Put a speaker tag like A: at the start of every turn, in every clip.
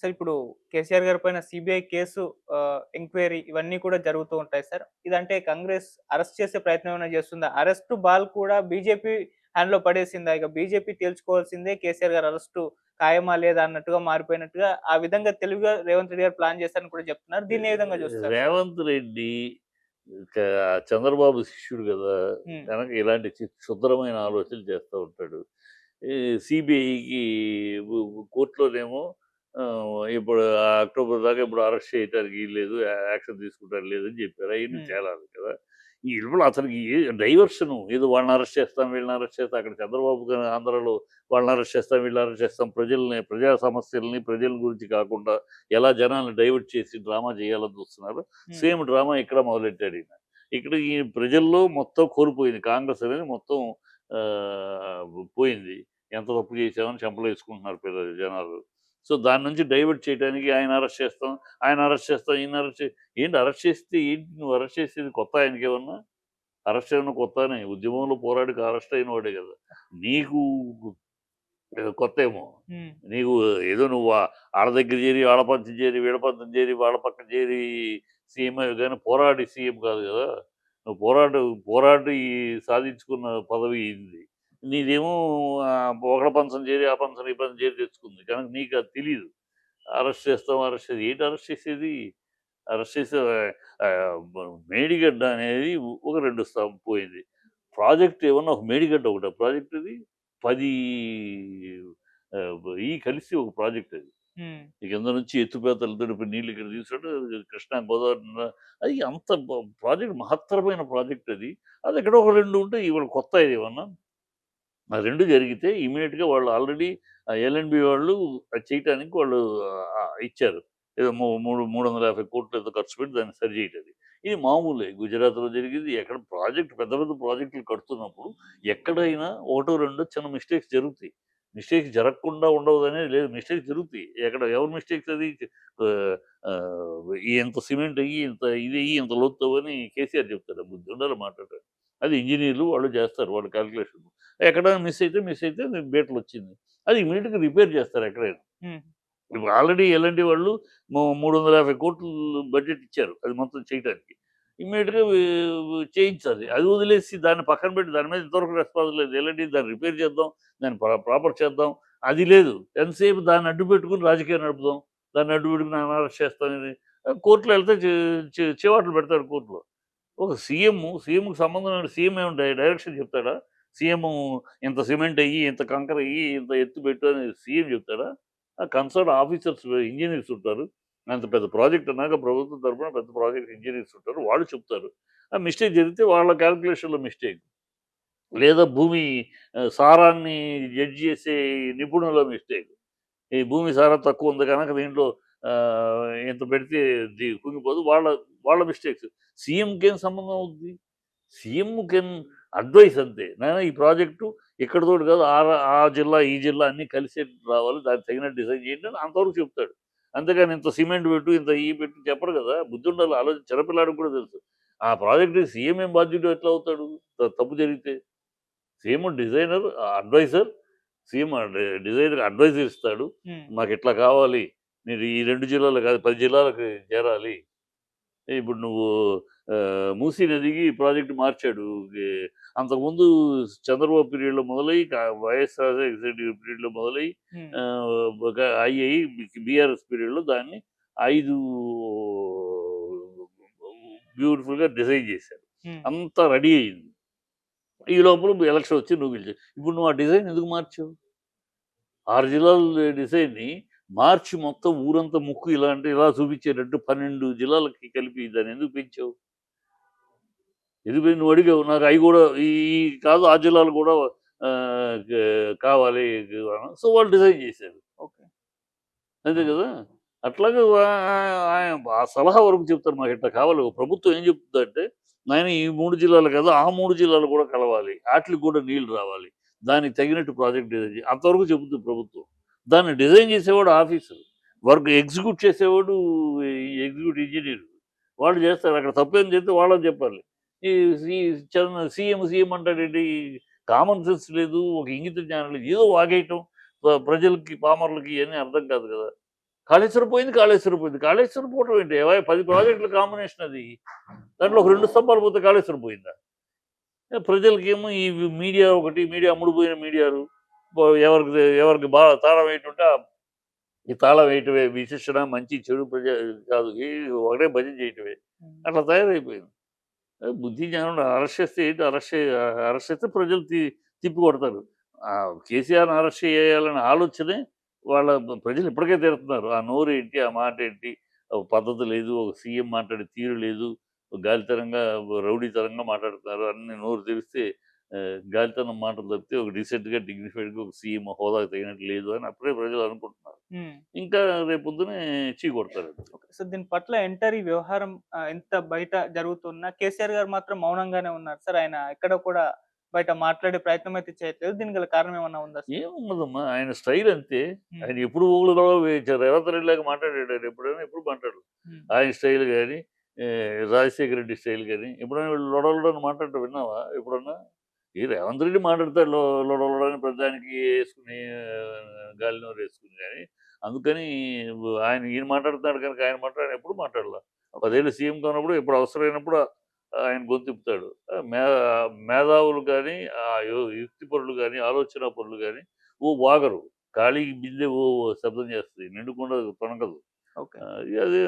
A: Sir ఇప్పుడు కేసీఆర్ గారి పైన సీబీఐ కేసు ఎంక్వైరీ ఇవన్నీ కూడా జరుగుతూ ఉంటాయి సార్. ఇదంటే కాంగ్రెస్ అరెస్ట్ చేసే ప్రయత్నం ఏమైనా చేస్తుందా? అరెస్టు బాల్ కూడా బీజేపీ హ్యాండ్‌లో పడేసిందా? ఇక బీజేపీ తేల్చుకోవాల్సిందే కేసీఆర్ గారి అరెస్టు ఖాయమా లేదా అన్నట్టుగా మారిపోయినట్టుగా ఆ విధంగా తెలివిగా రేవంత్ రెడ్డి గారు ప్లాన్ చేశారని కూడా చెప్తున్నారు. దీన్ని ఏ విధంగా చూస్తారు సార్?
B: రేవంత్ రెడ్డి క చంద్రబాబు శిష్యుడు గదా!
A: హ్మ్.
B: కనుక ఇలాంటి క్షుద్రమైన ఆలోచనలు చేస్తా ఉంటాడు. ఈ సిబిఐకి కోర్టులోనేమో ఇప్పుడు అక్టోబర్ దాకా ఇప్పుడు అరెస్ట్ చేయటానికి వీల్లేదు. యాక్షన్ తీసుకుంటానికి లేదని చెప్పారు. అయన్నీ
A: హ్మ్.
B: తేలాలి కదా! ఈ లోపల అతనికి డైవర్షను ఏదో వాళ్ళని అరెస్ట్ చేస్తాం, వీళ్ళని అరెస్ట్ చేస్తాం. అక్కడ చంద్రబాబు గారు ఆంధ్రాలో వాళ్ళని అరెస్ట్ చేస్తాం, వీళ్ళని అరెస్ట్ చేస్తాం. ప్రజా సమస్యలని ప్రజల గురించి కాకుండా ఎలా జనాల్ని డైవర్ట్ చేసి డ్రామా చేయాలని చూస్తున్నారు.
A: హ్మ్.
B: సేమ్ డ్రామా ఇక్కడ మొదలెట్టాడు ఈయన. ఇక్కడ ఈ ప్రజల్లో మొత్తం కోల్పోయింది. కాంగ్రెస్ అనేది మొత్తం పోయింది. ఎంత తప్పు చేశామని చెంపలేసుకుంటున్నారు జనాలు. సో, దాని నుంచి డైవర్ట్ చేయడానికి ఆయన అరెస్ట్ చేస్తాం, ఆయన అరెస్ట్ చేస్తాం, ఈయన అరెస్ట్ ఏంటి అరెస్ట్ చేస్తే ఏంటి నువ్వు అరెస్ట్ చేసేది కొత్త ఆయనకేమన్నా? అరెస్ట్ ఏమన్నా కొత్తనే? ఉద్యమంలో పోరాడికి అరెస్ట్ అయిన వాడే గదా! నీకు కొత్తేమో.
A: హ్మ్.
B: నీకు ఏదో నువ్వు ఆళ్ళ దగ్గర చేరి, ఆళ్ళ పంచం చేరి, వీళ్ళ పంచం చేరి, వాళ్ళ పక్కన చేరి సీఎం అయ్యావు గానీ పోరాడి సీఎం కాదు గదా! నువ్వు పోరాడి సాధించుకున్న పదవి ఇది. నీదేమో ఒకళ్ళ పంచం చేరి, ఆ పంచం, ఈ పంచం చేరి తెచ్చుకుంది. కనుక నీకది తెలీదు. అరెస్ట్ చేస్తాం, ఏంటి అరెస్ట్ చేసేది? అరెస్ట్ చేసే మేడిగడ్డ అనేది ఒక 2 పోయింది. ప్రాజెక్ట్ ఏమన్నా ఒక మేడిగడ్డ ఒకటా ప్రాజెక్ట్ అది? 10 కలిసి ఒక ప్రాజెక్ట్ అది.
A: హ్మ్.
B: ఈ కింద నుంచి ఎత్తిపోతలతోటి ఇప్పుడు నీళ్ళు ఇక్కడ తీసుకుంటే కృష్ణా, గోదావరి అది అంత ప్రాజెక్ట్ మహత్తరమైన ప్రాజెక్ట్ అది. అది ఎక్కడో ఒక 2 ఉంటే ఇవాళ కొత్త ఏమన్నా? ఆ 2 జరిగితే ఇమ్మీడియేట్‌గా వాళ్ళు ఆల్రెడీ ఎల్‌ఎన్‌బి వాళ్ళు అది చేయటానికి వాళ్ళు ఇచ్చారు. ఏదో 350,00,00,000 ఏదో ఖర్చు పెట్టి దాన్ని సరి చేయటానికి. ఇది మామూలే గుజరాత్‌లో జరిగింది. ఎక్కడ ప్రాజెక్ట్ పెద్ద పెద్ద ప్రాజెక్టులు కడుతున్నప్పుడు ఎక్కడైనా ఒకటో రెండో చిన్న మిస్టేక్స్ జరుగుతాయి. మిస్టేక్స్ జరగకుండా ఉండవనేది లేదు. మిస్టేక్స్ జరుగుతాయి. ఎవరి మిస్టేక్స్ అది? ఆహ్, ఇంత సిమెంట్ ఎయ్యి, ఇంత ఇదెయ్యి, ఇంత లోతు తవ్వని కేసీఆర్ చెప్తాడు. బుద్ధుండాలి మాట్లాడటానికి. అది ఇంజినీర్లు వాళ్ళు చేస్తారు. వాళ్ళ కాలిక్యులేషన్. ఎక్కడైనా మిస్ అయితే బీటలొచ్చింది. అది ఇమ్మీడియేట్‌గా రిపేర్ చేస్తారు ఎక్కడైనా.
A: హ్మ్.
B: ఇప్పుడు ఆల్రెడీ ఎల్&టి వాళ్ళు 350,00,00,000 బడ్జెట్ ఇచ్చారు. అది మొత్తం చేయటానికి. ఇమ్మీడియేట్‌గా చేయించాలి. అది వదిలేసి దాన్ని పక్కన పెట్టి దాని మీద ఇంతవరకు రెస్పాన్స్ లేదు. ఎల్&టి దాన్ని రిపేర్ చేద్దాం. దాన్ని ప్రాపర్ చేద్దాం. అది లేదు. ఎంతసేపు దాన్ని అడ్డు పెట్టుకొని రాజకీయం నడుపుదాం. దాన్ని అడ్డు పెట్టుకొని ఆయన అరెస్ట్ చేస్తాం ఇది. కోర్ట్‌లో ఎళ్తే చివాట్లు పెడతారు కోర్ట్‌లో. ఒక సీఎంకి సంబంధం లేని సీఎం ఏమన్నా డైరెక్షన్ చెప్తాడా? సీఎము ఇంత సిమెంట్ ఎయ్యి, ఇంత కంకర ఎయ్యి, ఇంత ఎత్తు పెట్టు అని సీఎం చెప్తాడా? ఆ కన్సర్న్ ఆఫీసర్స్ ఇంజినీర్స్ ఉంటారు. అంత పెద్ద ప్రాజెక్ట్ అన్నాక ప్రభుత్వం తరపున పెద్ద ప్రాజెక్ట్ ఇంజినీర్స్ ఉంటారు. వాళ్ళు చెప్తారు. ఆ మిస్టేక్ జరిగితే వాళ్ళ కాలిక్యులేషన్‌లో మిస్టేక్. లేదా భూమి సారాన్ని జడ్జ్ చేసే నిపుణుల మిస్టేక్. ఈ భూమి సారం తక్కువుంది గనక దీంట్లో ఇంత పెడితే కుంగిపోదు. వాళ్ళ వాళ్ళ మిస్టేక్స్. సీఎంకేం సంబంధం అవుద్ది? సీఎం కెన్ అడ్వైస్ అంతే. నాయనా ఈ ప్రాజెక్టు ఇక్కడితోటి కాదు ఆ జిల్లా, ఈ జిల్లా అన్నీ కలిసేట్టు రావాలి. దానికి తగినట్టు డిజైన్ చేయండి అని అంతవరకు చెప్తాడు. అంతేగాని ఇంత సిమెంట్ పెట్టు, ఇంత పెట్టు చెప్పడు కదా! బుద్ధుండాలి. చిన్నపిల్లాడికి కూడా తెలుసు. ఆ ప్రాజెక్ట్‌కి సీఎం ఏం బాధ్యుడు ఎట్లా అవుతాడు? తప్పు జరిగితే? CM designer, adviser. సీఎం డిజైనర్‌కి అడ్వైస్ ఇస్తాడు.
A: హ్మ్.
B: మాకిట్లా కావాలి. మీరు ఈ 2 జిల్లాలు కాదు 10 జిల్లాలకు చేరాలి. ఇప్పుడు నువ్వు మూసీ నదికి ప్రాజెక్ట్ మార్చాడు. అంతకుముందు చంద్రబాబు పీరియడ్‌లో మొదలై వైఎస్ఆర్ ఎగ్జిక్యూటివ్ పీరియడ్‌లో మొదలై
A: హ్మ్.
B: ఒక అయ్యాయి. బీఆర్ఎస్ పీరియడ్‌లో దాన్ని 5 బ్యూటిఫుల్‌గా డిజైన్ చేశారు.
A: హ్మ్.
B: అంతా రెడీ అయింది. ఈ లోపల ఎలక్షన్ వచ్చి నువ్వు గెలిచావు. ఇప్పుడు నువ్వు ఆ డిజైన్ ఎందుకు మార్చావు? 6 జిల్లాల డిజైన్‌ని మార్చి మొత్తం ఊరంతా ముక్కు ఇలా చూపించేటట్టు 12 జిల్లాలకి కలిపి దాన్నెందుకు పెంచావు? ఎందుకు నువ్వు అడిగావు. నాకు అయి గూడా ఈ ఈ కాదు ఆ జిల్లాలు గూడా కావాలి. సో, వాళ్ళు డిజైన్ చేశారు.
A: ఓకే.
B: అంతే గదా! అట్లాగే ఆయన ఆ సలహా వరకు చెప్తారు. మాకిట్లా కావాలి. ప్రభుత్వం ఏం చెప్తుందంటే, నాయనా ఈ 3 జిల్లాలు కదా! ఆ 3 జిల్లాలు కూడా కలవాలి. ఆటిలికి కూడా నీళ్లు రావాలి. దానికి తగినట్టు ప్రాజెక్ట్ డిజైన్ అంతవరకు చెబుతుంది ప్రభుత్వం. దాన్ని డిజైన్ చేసేవాడు ఆఫీసరు. వర్క్ ఎగ్జిక్యూట్ చేసేవాడు ఎగ్జిక్యూటివ్ ఇంజినీర్. వాళ్ళు చేస్తారు. అక్కడ తప్పేం చేస్తే వాళ్ళకి చెప్పాలి. ఈ సి సీఎం అంటాడేంటి? కామన్ సెన్స్ లేదు. ఒక ఇంగిత జ్ఞానం లేదు. ఏదో వాగేయటం ప్రజలకి, పామరులకి ఇయన్నీ అర్థం కాదు కదా! కాళేశ్వరం పోయింది, కాళేశ్వరం పోయింది. కాళేశ్వరం పోవటం ఏంటి? 10 ప్రాజెక్టుల కాంబినేషన్ అది. దాంట్లో ఒక 2 స్తంభాలు పోతే కాళేశ్వరం పోయిందా? ప్రజలకేమో ఈ మీడియా ఒకటి, మీడియా అమ్ముడుపోయిన మీడియాలు. ఎవరికి బాగా తాళం వేయటుంటే ఈ తాళం వేయటమే విశిష్టణ, మంచి, చెడు కాదు. ఒకటే భజన చేయటమే. అట్లా తయారైపోయింది. బుద్ధి జ్ఞానం అరెస్ట్ చేస్తే ఏంటి? అరెస్ట్ చేస్తే ప్రజలు తిప్పి కొడతారు. కేసీఆర్‌ని అరెస్ట్ చేయాలనే ఆలోచనే ప్రజలు ఇప్పటికే తిడుతున్నారు. ఆ నోరేంటి? ఆ మాటేంటి? ఒక పద్ధతి లేదు. ఒక సీఎం మాట్లాడే తీరు లేదు. గాలితనంగా, రౌడీతనంగా మాట్లాడుతున్నారు. అన్ని నోరు తెరిస్తే గాలితనం మాటలు తప్పితే ఒక డీసెంట్‌గా, డిగ్నిఫైడ్‌గా ఒక సీఎం హోదాకు తగినట్టు లేదు అని అప్పుడే ప్రజలు అనుకుంటున్నారు. ఇంకా రేపొద్దునే కొడతారు.
A: ఓకే. సో, దీని పట్ల ఎంటైర్ ఈ వ్యవహారం ఎంత బయట జరుగుతున్నా కేసీఆర్ గారు మాత్రం మౌనంగానే ఉన్నారు సార్. ఆయన ఎక్కడ కూడా బయట మాట్లాడే ప్రయత్నం అయితే చేయట్లేదు. దీనికి గల కారణం ఏమన్నా ఉందా సార్?
B: ఏమున్నదమ్మా, ఆయన స్టైల్ అంతే.
A: హ్మ్.
B: ఆయన ఎప్పుడు ఊగులులో రేవంత్ రెడ్డి లాగా మాట్లాడాడు. ఆయన ఎప్పుడైనా ఎప్పుడు మాట్లాడడు.
A: హ్మ్.
B: ఆయన స్టైల్ గాని, రాజశేఖర రెడ్డి స్టైల్ గాని, ఎప్పుడైనా వీళ్ళు లొడలొడని మాట్లాడటం విన్నావా ఎప్పుడన్నా? ఈ రేవంత్ రెడ్డి మాట్లాడతాడు లొడలొడని ప్రతిదానికి యేసుకుని, గాలి నోరేసుకుని గాని, అందుకని ఈయన మాట్లాడుతున్నాడు కనుక ఆయన ఎప్పుడు మాట్లాడలా. 10 ఏళ్ళు సీఎంగా ఉన్నప్పుడు ఎప్పుడు అవసరమైనప్పుడు ఆయన గొంతిప్పుతాడు. మేధావులు గాని, యుక్తిపరులు గాని, ఆలోచనా పరులు గాని వాగరు. ఖాళీ బిందె శబ్దం చేస్తది. నిండుకుండ తొణకదు.
A: ఓకే.
B: అదే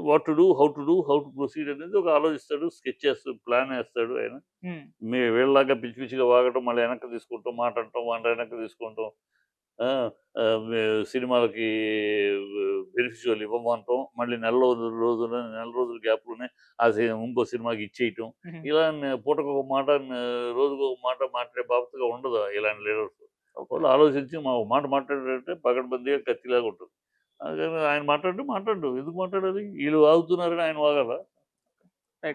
B: what to do, how to do, how to proceed అనేది ఒక ఆలోచిస్తాడు. స్కెచ్ చేస్తాడు. ప్లాన్ ఏస్తాడు ఆయన.
A: హ్మ్.
B: వీళ్ళలాగా పిచ్చి పిచ్చిగా వాగటం, మళ్ళీ వెనక్కి తీసుకుంటాం, మాట అంటాం, మాట వెనక్కి తీసుకుంటాం. ఆ! సినిమాలకి బెనిఫిషియల్ ఇవ్వమంటాం. మళ్ళీ నెల రోజుల గ్యాప్‌లోనే ఇంకో సినిమాకి ఇచ్చేయటం.
A: హుహు.
B: ఇలా పూటకొక మాట, రోజుకొక మాట మాట్లాడే బాపతగా ఉండదు ఇలాంటి లీడర్స్.
A: ఓకే.
B: వాళ్ళు ఆలోచించి ఒక మాట మాట్లాడారంటే పకడ్బందీగా కత్తిలాగా ఉంటుంది. అందుకని ఆయన మాట్లాడు. ఎందుకు మాట్లాడాలి? వీళ్ళు వాగుతున్నారని ఆయన వాగాలా?